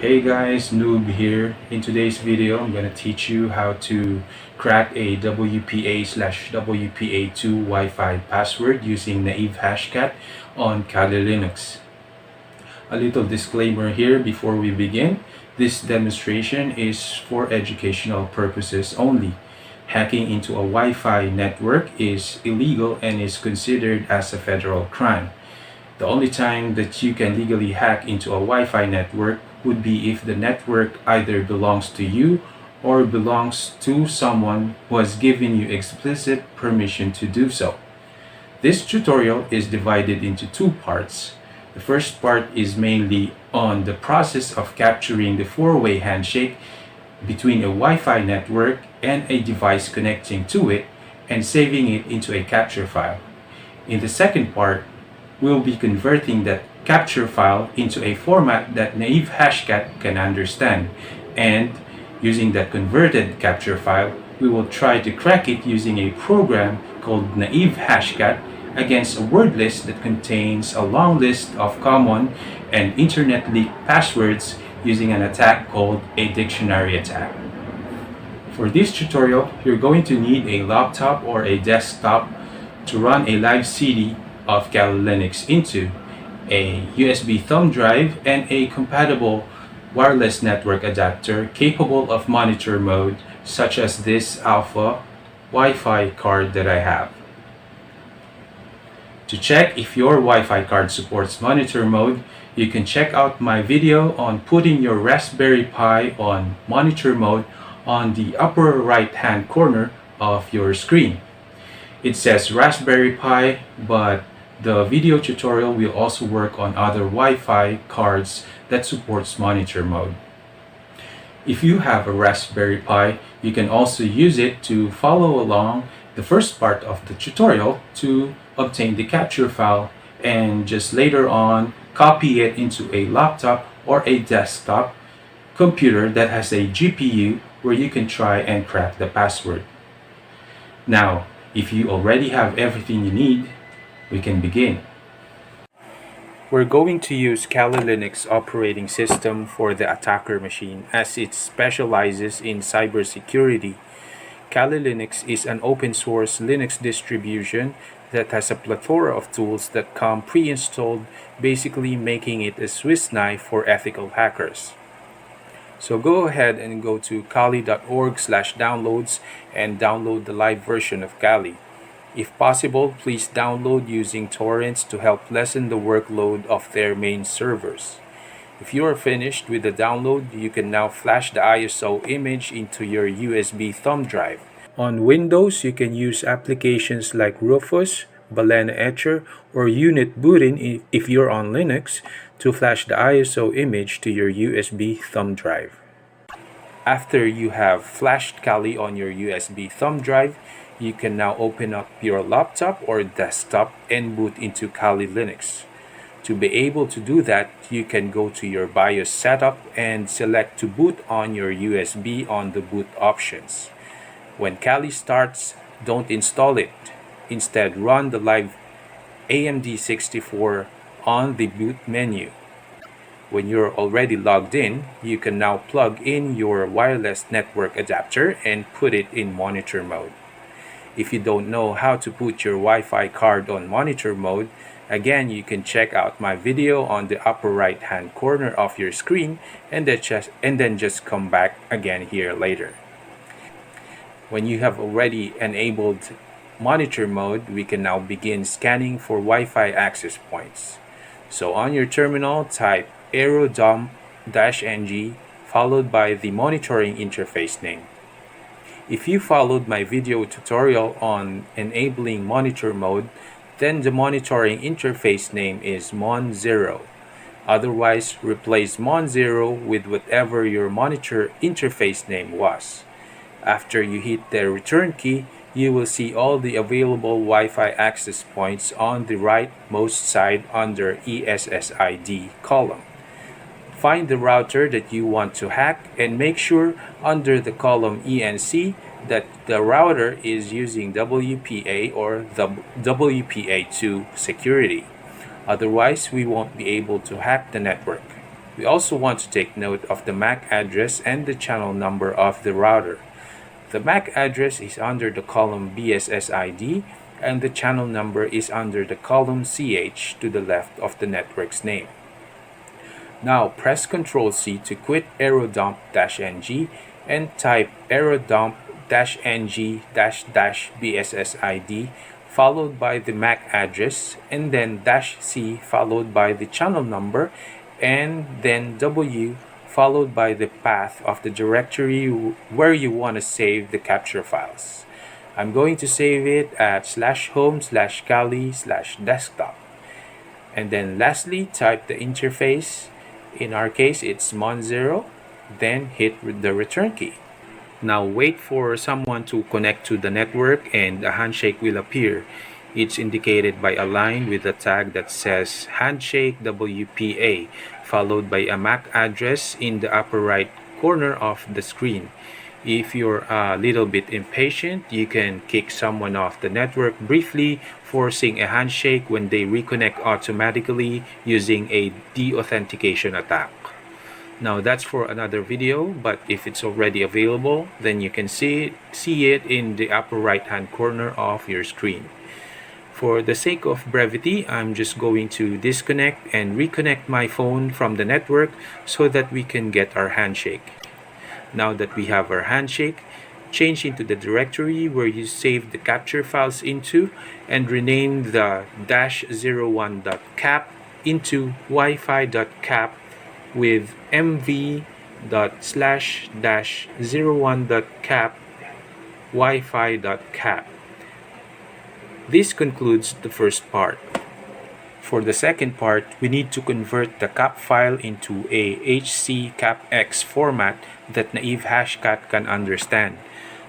Hey guys, Noob here. In today's video, I'm going to teach you how to crack a WPA/WPA2 Wi-Fi password using naive hashcat on Kali Linux. A little disclaimer here before we begin. This demonstration is for educational purposes only. Hacking into a Wi-Fi network is illegal and is considered as a federal crime. The only time that you can legally hack into a Wi-Fi network would be if the network either belongs to you or belongs to someone who has given you explicit permission to do so. This tutorial is divided into two parts. The first part is mainly on the process of capturing the four-way handshake between a Wi-Fi network and a device connecting to it and saving it into a capture file. In the second part, we'll be converting that capture file into a format that naive hashcat can understand, and using that converted capture file, we will try to crack it using a program called naive hashcat against a word list that contains a long list of common and internet leaked passwords using an attack called a dictionary attack. For this tutorial, you're going to need a laptop or a desktop to run a live CD of Kali Linux into, a USB thumb drive, and a compatible wireless network adapter capable of monitor mode, such as this alpha Wi-Fi card that I have. To check if your Wi-Fi card supports monitor mode, you can check out my video on putting your Raspberry Pi on monitor mode on the upper right hand corner of your screen. It says Raspberry Pi, but the video tutorial will also work on other Wi-Fi cards that supports monitor mode. If you have a Raspberry Pi, you can also use it to follow along the first part of the tutorial to obtain the capture file and just later on copy it into a laptop or a desktop computer that has a GPU where you can try and crack the password. Now, if you already have everything you need, we can begin. We're going to use Kali Linux operating system for the attacker machine as it specializes in cybersecurity. Kali Linux is an open source Linux distribution that has a plethora of tools that come pre-installed, basically making it a Swiss knife for ethical hackers. So go ahead and go to kali.org/downloads and download the live version of Kali. If possible, please download using torrents to help lessen the workload of their main servers. If you are finished with the download, you can now flash the ISO image into your USB thumb drive. On Windows, you can use applications like Rufus, Balena Etcher, or Unit Bootin if you're on Linux to flash the ISO image to your USB thumb drive. After you have flashed Kali on your USB thumb drive, you can now open up your laptop or desktop and boot into Kali Linux. To be able to do that, you can go to your BIOS setup and select to boot on your USB on the boot options. When Kali starts, don't install it. Instead, run the live AMD64 on the boot menu. When you're already logged in, you can now plug in your wireless network adapter and put it in monitor mode. If you don't know how to put your Wi-Fi card on monitor mode, again, you can check out my video on the upper right hand corner of your screen and then just come back again here later. When you have already enabled monitor mode, we can now begin scanning for Wi-Fi access points. So on your terminal, type aerodom-ng followed by the monitoring interface name. If you followed my video tutorial on enabling monitor mode, then the monitoring interface name is mon0. Otherwise, replace mon0 with whatever your monitor interface name was. After you hit the return key, you will see all the available Wi-Fi access points on the rightmost side under ESSID column. Find the router that you want to hack and make sure under the column ENC that the router is using WPA or the WPA2 security. Otherwise, we won't be able to hack the network. We also want to take note of the MAC address and the channel number of the router. The MAC address is under the column BSSID and the channel number is under the column CH to the left of the network's name. Now press Ctrl C to quit aerodump-ng and type aerodump-ng-BSSID followed by the MAC address and then -C followed by the channel number and then W followed by the path of the directory where you want to save the capture files. I'm going to save it at /home/kali/desktop. And then lastly, type the interface. In our case, it's Mon0, then hit the return key. Now wait for someone to connect to the network and a handshake will appear. It's indicated by a line with a tag that says handshake WPA, followed by a MAC address in the upper right corner of the screen. If you're a little bit impatient, you can kick someone off the network briefly, forcing a handshake when they reconnect automatically using a deauthentication attack. Now that's for another video, but if it's already available, then you can see it in the upper right hand corner of your screen. For the sake of brevity, I'm just going to disconnect and reconnect my phone from the network so that we can get our handshake. Now that we have our handshake, change into the directory where you saved the capture files into and rename the -01.cap into wifi.cap with mv./-01.cap wifi.cap. This concludes the first part. For the second part, we need to convert the cap file into a HC-capx format that Naive Hashcat can understand.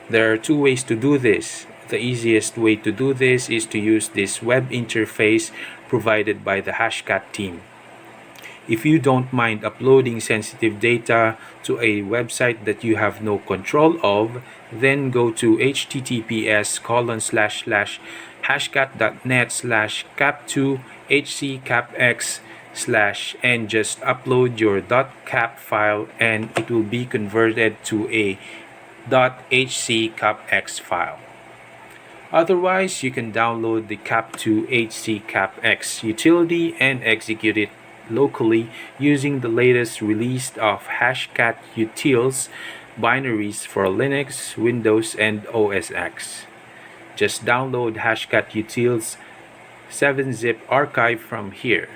There are two ways to do this. The easiest way to do this is to use this web interface provided by the Hashcat team. If you don't mind uploading sensitive data to a website that you have no control of, then go to https://hashcat.net/cap2hccapx/ and just upload your .cap file and it will be converted to a .hccapx file. Otherwise, you can download the cap2hccapx utility and execute it locally using the latest release of Hashcat utils binaries for Linux, Windows, and OS X. Just download Hashcat utils 7-zip archive from here,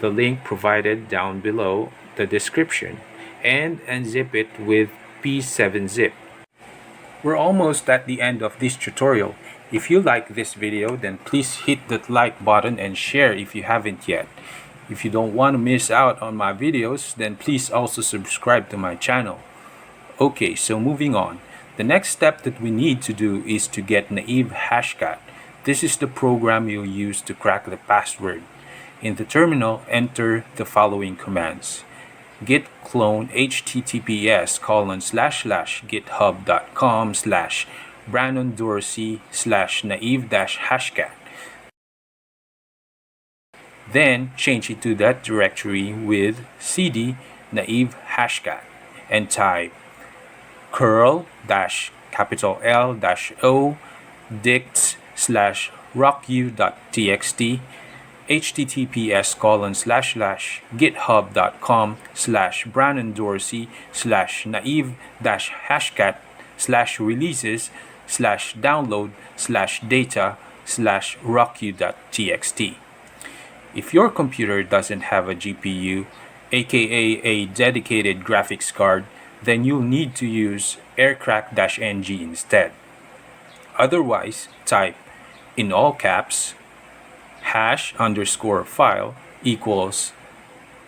the link provided down below the description, and unzip it with P7-zip. We're almost at the end of this tutorial. If you like this video, then please hit that like button and share if you haven't yet. If you don't want to miss out on my videos, then please also subscribe to my channel. Okay, so moving on. The next step that we need to do is to get Naive Hashcat. This is the program you'll use to crack the password. In the terminal, enter the following commands. Git clone https://github.com/brandondorsey/naive-hashcat. Then change it to that directory with cd naive hashcat and type curl -L-O dict/rocku.txt https://github.com/brandondorsey/naive-hashcat/releases/download/data/rocku.txt. If your computer doesn't have a GPU, aka a dedicated graphics card, then you'll need to use aircrack-ng instead. Otherwise, type in all caps #_file equals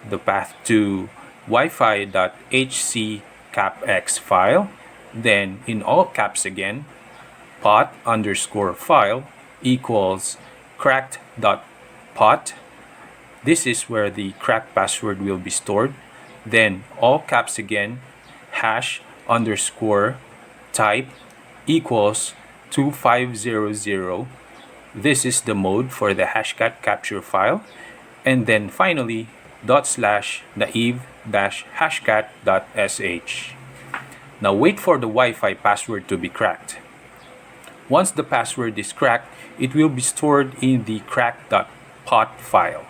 the path to wifi.hccapx file, then in all caps again pot_file equals cracked.pot. This is where the cracked password will be stored. Then all caps again #_type equals 2500. This is the mode for the Hashcat capture file. And then finally /naive-hashcat.sh. Now wait for the Wi-Fi password to be cracked. Once the password is cracked, it will be stored in the crack.pot file.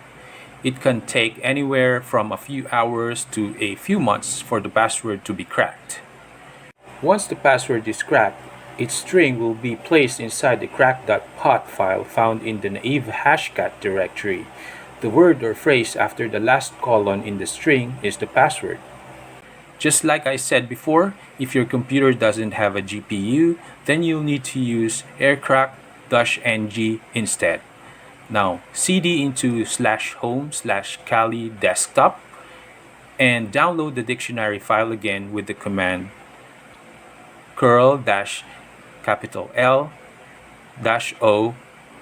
It can take anywhere from a few hours to a few months for the password to be cracked. Once the password is cracked, its string will be placed inside the crack.pot file found in the naive hashcat directory. The word or phrase after the last colon in the string is the password. Just like I said before, if your computer doesn't have a GPU, then you'll need to use aircrack-ng instead. Now, cd into /home/Kali desktop and download the dictionary file again with the command curl-L-O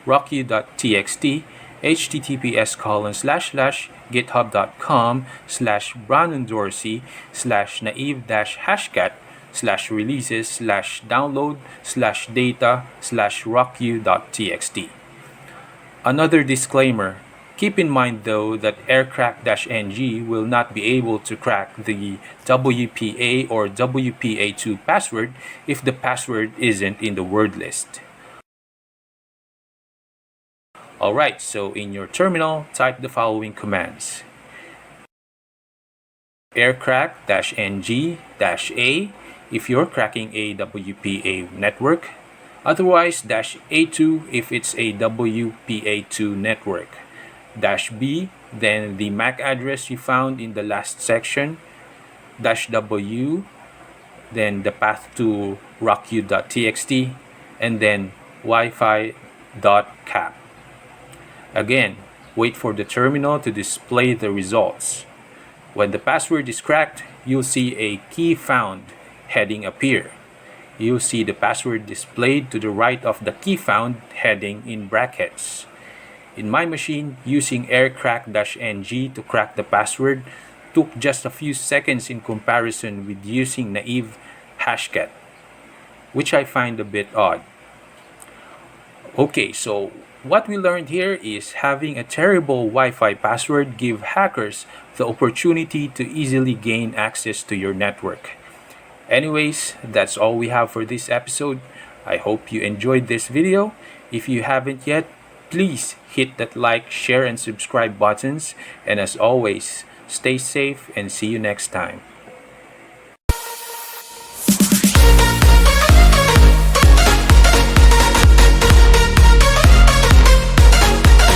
rockyou.txt https://github.com/brandondorsi/naive-hashcat/releases/download/data/rockyou.txt. Another disclaimer: keep in mind though that aircrack-ng will not be able to crack the WPA or WPA2 password if the password isn't in the word list. Alright, so in your terminal, type the following commands: aircrack-ng-a if you're cracking a WPA network, otherwise -A2 if it's a WPA2 network, -B then the MAC address you found in the last section, -W then the path to rockyou.txt, and then wifi.cap. Again, wait for the terminal to display the results. When the password is cracked, you'll see a key found heading appear. You'll see the password displayed to the right of the key found heading in brackets. In my machine, using aircrack-ng to crack the password took just a few seconds in comparison with using naive hashcat, which I find a bit odd. Okay, so what we learned here is having a terrible Wi-Fi password give hackers the opportunity to easily gain access to your network. Anyways, that's all we have for this episode. I hope you enjoyed this video. If you haven't yet, please hit that like, share, and subscribe buttons. And as always, stay safe and see you next time.